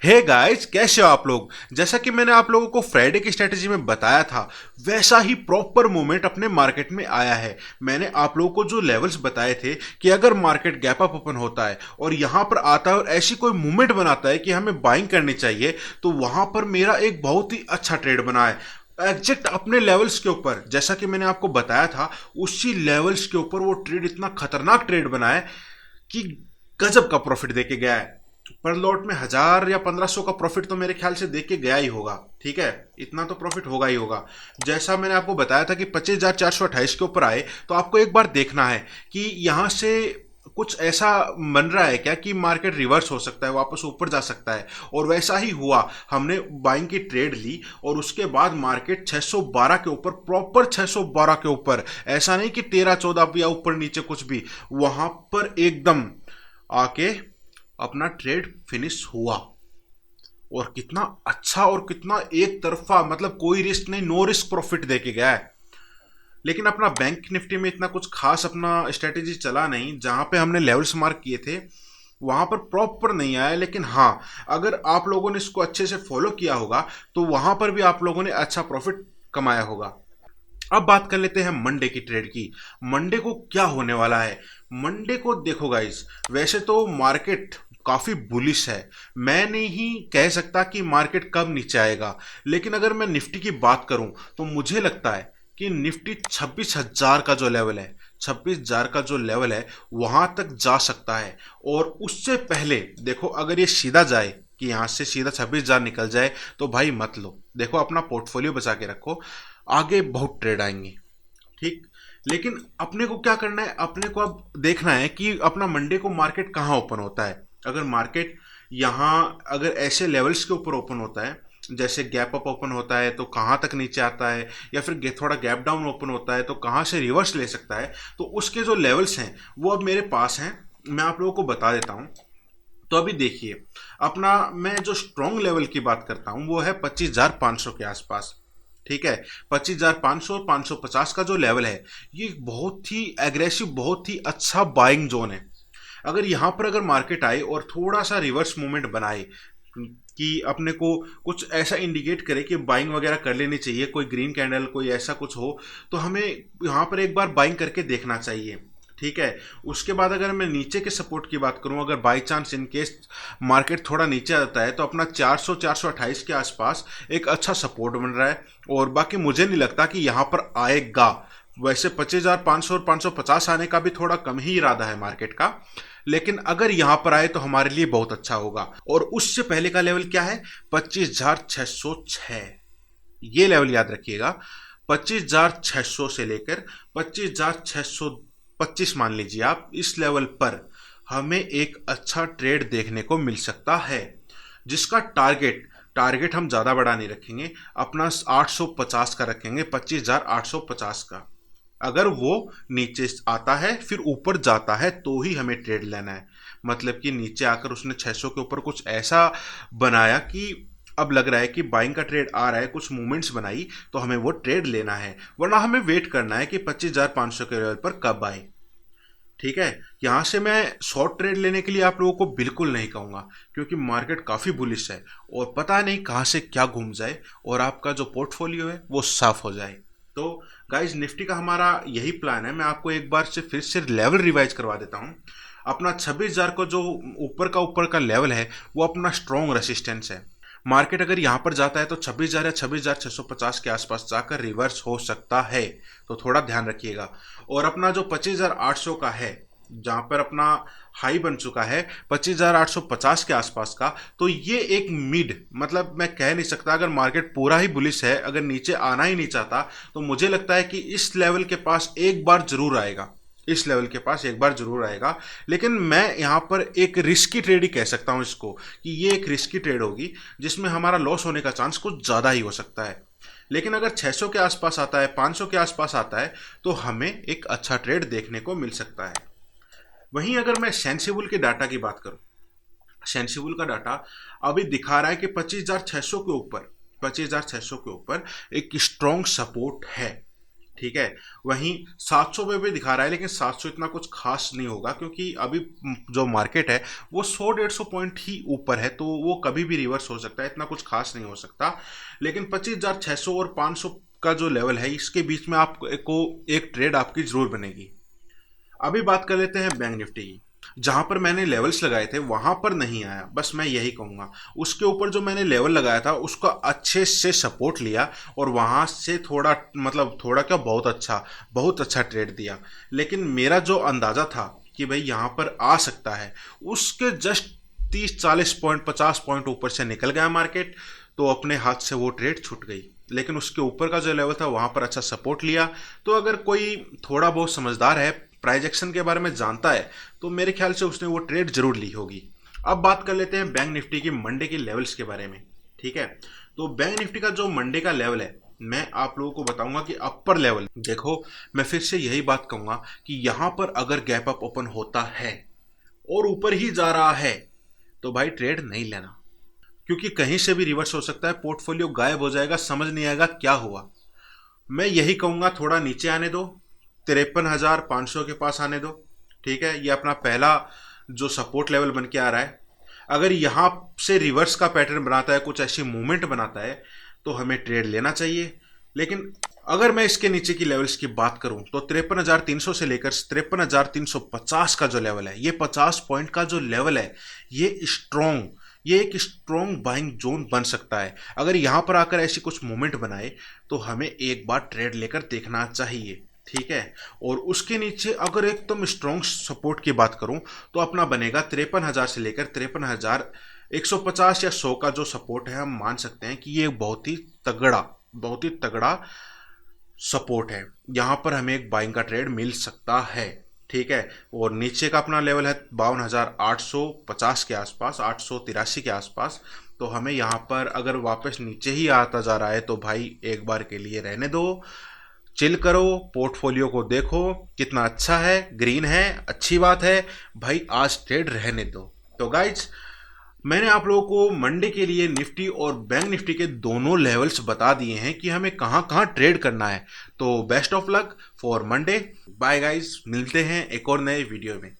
Hey guys, कैसे हो आप लोग। जैसा कि मैंने आप लोगों को फ्राइडे की स्ट्रेटेजी में बताया था, वैसा ही प्रॉपर मूवमेंट अपने मार्केट में आया है। मैंने आप लोगों को जो लेवल्स बताए थे कि अगर मार्केट गैप अप ओपन होता है और यहां पर आता है और ऐसी कोई मूवमेंट बनाता है कि हमें बाइंग करनी चाहिए, तो वहां पर मेरा एक बहुत ही अच्छा ट्रेड बना है एग्जैक्ट अपने लेवल्स के ऊपर। जैसा कि मैंने आपको बताया था, उसी लेवल्स के ऊपर वो ट्रेड इतना खतरनाक ट्रेड बना है कि गजब का प्रॉफिट देके गया है। पर लॉट में 1000 या 1500 का प्रॉफिट तो मेरे ख्याल से देख के गया ही होगा। ठीक है, इतना तो प्रॉफिट होगा ही होगा। जैसा मैंने आपको बताया था कि 25,428 के ऊपर आए, तो आपको एक बार देखना है कि यहां से कुछ ऐसा बन रहा है क्या कि मार्केट रिवर्स हो सकता है, वापस ऊपर जा सकता है। और वैसा ही हुआ, हमने बाइंग की ट्रेड ली और उसके बाद मार्केट 612 के ऊपर, प्रॉपर 612 के ऊपर, ऐसा नहीं कि 13-14 या ऊपर नीचे कुछ भी, वहां पर एकदम आके अपना ट्रेड फिनिश हुआ। और कितना अच्छा और कितना एक तरफा, मतलब कोई रिस्क नहीं, नो रिस्क प्रॉफिट देके गया है। लेकिन अपना बैंक निफ्टी में इतना कुछ खास अपना स्ट्रेटेजी चला नहीं। जहां पे हमने लेवल्स मार्क किए थे वहां पर प्रॉपर नहीं आया। लेकिन हाँ, अगर आप लोगों ने इसको अच्छे से फॉलो किया होगा तो वहां पर भी आप लोगों ने अच्छा प्रॉफिट कमाया होगा। अब बात कर लेते हैं मंडे की ट्रेड की। मंडे को क्या होने वाला है। मंडे को देखो गाइस, वैसे तो मार्केट काफी बुलिश है। मैं नहीं कह सकता कि मार्केट कब नीचे आएगा, लेकिन अगर मैं निफ्टी की बात करूं तो मुझे लगता है कि निफ्टी 26,000 का जो लेवल है, 26,000 का जो लेवल है वहां तक जा सकता है। और उससे पहले देखो, अगर ये सीधा जाए कि यहां से सीधा 26,000 निकल जाए तो भाई मत लो। देखो, अपना पोर्टफोलियो बचा के रखो, आगे बहुत ट्रेड आएंगे। ठीक। लेकिन अपने को क्या करना है, अपने को अब देखना है कि अपना मंडे को मार्केट कहाँ ओपन होता है। अगर मार्केट यहाँ अगर ऐसे लेवल्स के ऊपर ओपन होता है, जैसे गैप अप ओपन होता है तो कहाँ तक नीचे आता है, या फिर थोड़ा गैप डाउन ओपन होता है तो कहाँ से रिवर्स ले सकता है, तो उसके जो लेवल्स हैं वो अब मेरे पास हैं। मैं आप लोगों को बता देता हूँ। तो अभी देखिए, अपना मैं जो स्ट्रॉन्ग लेवल की बात करता हूं वो है 25,500 के आसपास। ठीक है, 25,500 और 550 का जो लेवल है, ये बहुत ही एग्रेसिव, बहुत ही अच्छा बाइंग जोन है। अगर यहां पर अगर मार्केट आए और थोड़ा सा रिवर्स मूवमेंट बनाए कि अपने को कुछ ऐसा इंडिकेट करे कि बाइंग वगैरह कर लेनी चाहिए, कोई ग्रीन कैंडल कोई ऐसा कुछ हो, तो हमें यहाँ पर एक बार बाइंग करके देखना चाहिए। ठीक है। उसके बाद अगर मैं नीचे के सपोर्ट की बात करूं, अगर by chance in case market थोड़ा नीचे आता है, तो अपना 400 428 के आसपास एक अच्छा सपोर्ट बन रहा है। और बाकी मुझे नहीं लगता कि यहां पर आएगा। वैसे 25,500 और 550 आने का भी थोड़ा कम ही इरादा है मार्केट का, लेकिन अगर यहां पर आए तो हमारे लिए बहुत अच्छा होगा। और उससे पहले का लेवल क्या है, 25,606। ये लेवल याद रखिएगा, 25,600 से लेकर 25,625 मान लीजिए आप, इस लेवल पर हमें एक अच्छा ट्रेड देखने को मिल सकता है, जिसका टारगेट टारगेट हम ज़्यादा बड़ा नहीं रखेंगे, अपना 850 का रखेंगे, 25,850 का। अगर वो नीचे आता है फिर ऊपर जाता है तो ही हमें ट्रेड लेना है। मतलब कि नीचे आकर उसने 600 के ऊपर कुछ ऐसा बनाया कि अब लग रहा है कि बाइंग का ट्रेड आ रहा है, कुछ मूवमेंट्स बनाई, तो हमें वो ट्रेड लेना है। वरना हमें वेट करना है कि 25,500 के लेवल पर कब आए। ठीक है। यहां से मैं शॉर्ट ट्रेड लेने के लिए आप लोगों को बिल्कुल नहीं कहूंगा, क्योंकि मार्केट काफी बुलिश है और पता नहीं कहां से क्या घूम जाए और आपका जो पोर्टफोलियो है वो साफ हो जाए। तो गाइज, निफ्टी का हमारा यही प्लान है। मैं आपको एक बार से फिर से लेवल रिवाइज करवा देता हूं। अपना 26,000 का जो ऊपर का लेवल है वो अपना स्ट्रॉन्ग रेसिस्टेंस है। मार्केट अगर यहां पर जाता है तो 26,000 या 26,650 के आसपास जाकर रिवर्स हो सकता है, तो थोड़ा ध्यान रखिएगा। और अपना जो 25,800 का है, जहां पर अपना हाई बन चुका है 25,850 के आसपास का, तो ये एक मिड, मतलब मैं कह नहीं सकता, अगर मार्केट पूरा ही बुलिश है, अगर नीचे आना ही नहीं चाहता, तो मुझे लगता है कि इस लेवल के पास एक बार जरूर आएगा, इस लेवल के पास एक बार जरूर आएगा। लेकिन मैं यहां पर एक रिस्की ट्रेड ही कह सकता हूं इसको, कि ये एक रिस्की ट्रेड होगी जिसमें हमारा लॉस होने का चांस कुछ ज़्यादा ही हो सकता है। लेकिन अगर 600 के आसपास आता है, 500 के आसपास आता है, तो हमें एक अच्छा ट्रेड देखने को मिल सकता है। वहीं अगर मैं सेंसिबल के डाटा की बात करूं, सेंसिबल का डाटा अभी दिखा रहा है कि 25,600 के ऊपर, 25,600 के ऊपर एक स्ट्रॉन्ग सपोर्ट है। ठीक है। वहीं 700 पे भी दिखा रहा है, लेकिन 700 इतना कुछ खास नहीं होगा, क्योंकि अभी जो मार्केट है वो 100-150 पॉइंट ही ऊपर है, तो वो कभी भी रिवर्स हो सकता है, इतना कुछ खास नहीं हो सकता। लेकिन 25,600 और 500 का जो लेवल है, इसके बीच में आपको एक ट्रेड आपकी जरूर बनेगी। अभी बात कर लेते हैं बैंक निफ्टी की। जहां पर मैंने लेवल्स लगाए थे वहां पर नहीं आया, बस मैं यही कहूंगा। उसके ऊपर जो मैंने लेवल लगाया था उसका अच्छे से सपोर्ट लिया, और वहां से थोड़ा, मतलब थोड़ा क्या, बहुत अच्छा ट्रेड दिया। लेकिन मेरा जो अंदाजा था कि भाई यहां पर आ सकता है, उसके जस्ट 30-40 पॉइंट 50 पॉइंट ऊपर से निकल गया मार्केट, तो अपने हाथ से वो ट्रेड छूट गई। लेकिन उसके ऊपर का जो लेवल था वहां पर अच्छा सपोर्ट लिया। तो अगर कोई थोड़ा बहुत समझदार है, प्राइजेक्शन के बारे में जानता है, तो मेरे ख्याल से उसने वो ट्रेड जरूर ली होगी। अब बात कर लेते हैं बैंक निफ्टी की मंडे के लेवल्स के बारे में। ठीक है, तो बैंक निफ्टी का जो मंडे का लेवल है, मैं आप लोगों को बताऊंगा कि अपर लेवल देखो। मैं फिर से यही बात कहूंगा कि यहां पर अगर गैप अप ओपन होता है और ऊपर ही जा रहा है, तो भाई ट्रेड नहीं लेना, क्योंकि कहीं से भी रिवर्स हो सकता है, पोर्टफोलियो गायब हो जाएगा, समझ नहीं आएगा क्या हुआ। मैं यही कहूंगा थोड़ा नीचे आने दो, 53,500 के पास आने दो। ठीक है, ये अपना पहला जो सपोर्ट लेवल बन के आ रहा है। अगर यहां से रिवर्स का पैटर्न बनाता है, कुछ ऐसी मूवमेंट बनाता है, तो हमें ट्रेड लेना चाहिए। लेकिन अगर मैं इसके नीचे की लेवल्स की बात करूं, तो 53,300 से लेकर 53,350 का जो लेवल है, ये 50 पॉइंट का जो लेवल है, ये एक स्ट्रॉन्ग बाइंग जोन बन सकता है। अगर यहां पर आकर ऐसी कुछ मूवमेंट बनाए, तो हमें एक बार ट्रेड लेकर देखना चाहिए। ठीक है, और उसके नीचे अगर एकदम स्ट्रॉन्ग सपोर्ट की बात करूं, तो अपना बनेगा 53,000 से लेकर 53,150 या 100 का जो सपोर्ट है, हम मान सकते हैं कि ये बहुत ही तगड़ा सपोर्ट है। यहां पर हमें एक बाइंग का ट्रेड मिल सकता है। ठीक है, और नीचे का अपना लेवल है 52,850 के आसपास, 883 के आसपास। तो हमें यहाँ पर अगर वापस नीचे ही आता जा रहा है, तो भाई एक बार के लिए रहने दो, चिल करो, पोर्टफोलियो को देखो कितना अच्छा है, ग्रीन है, अच्छी बात है भाई, आज ट्रेड रहने दो। तो गाइज, मैंने आप लोगों को मंडे के लिए निफ्टी और बैंक निफ्टी के दोनों लेवल्स बता दिए हैं कि हमें कहां कहां ट्रेड करना है। तो best of luck for Monday. Bye guys, मिलते हैं एक और नए वीडियो में।